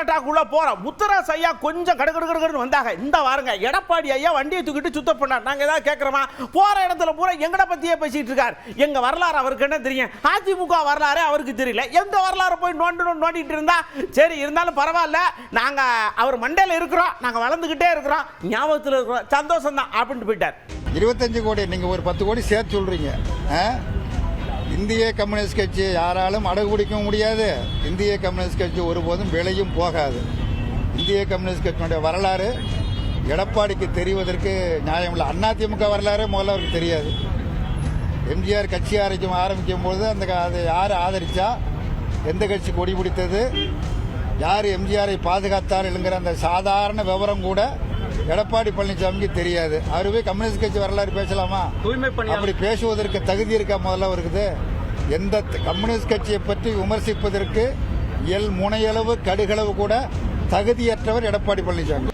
அட்டாக்குள்ள போறோம். முத்துராஸ் ஐயா கொஞ்சம் கடுகடுன்னு வந்தாங்க. இந்த வாருங்க எடப்பாடி ஐயா வண்டியை தூக்கிட்டு சுத்த பண்ணார். நாங்க ஏதாவது கேட்கிறோமா? போற இடத்துல பூரா எங்கட பத்தியே பேசிட்டு இருக்காரு. எங்க வரலாறு அவருக்கு என்ன தெரியும்? அதிமுக வரலாறு அவருக்கு தெரியல. எங்க வரலாறு போய் நோண்டிட்டு இருந்தா சரி, இருந்தாலும் பரவாயில்ல, நாங்க அவர் மண்டையில இருக்கிறோம், நாங்க வளர்ந்துகிட்டே இருக்கிறோம், ஞாபகத்தில் இருக்கிறோம், சந்தோஷம் தான் அப்படின்ட்டு போயிட்டார். 25 கோடி நீங்க ஒரு 10 கோடி சேர்த்து சொல்றீங்க. இந்திய கம்யூனிஸ்ட் கட்சி யாராலும் அடகு பிடிக்கவும் முடியாது. இந்திய கம்யூனிஸ்ட் கட்சி ஒருபோதும் விலையும் போகாது. இந்திய கம்யூனிஸ்ட் கட்சியினுடைய வரலாறு எடப்பாடிக்கு தெரிவதற்கு நியாயம் இல்லை. அதிமுக வரலாறு முதல்ல அவருக்கு தெரியாது. எம்ஜிஆர் கட்சி ஆரம்பிக்கும் போது அதை யார் ஆதரிச்சா, எந்த கட்சி கொடி பிடித்தது, யார் எம்ஜிஆரை பாதுகாத்தார் என்கிற அந்த சாதாரண விவரம் கூட எடப்பாடி பழனிசாமிக்கு தெரியாது. அவருவே கம்யூனிஸ்ட் கட்சி வரலாறு பேசலாமா? அப்படி பேசுவதற்கு தகுதி இருக்கா முதல்ல இருக்குது? எந்த கம்யூனிஸ்ட் கட்சியை பற்றி விமர்சிப்பதற்கு முனையளவு கடுகளவு கூட தகுதியற்றவர் எடப்பாடி பழனிசாமி.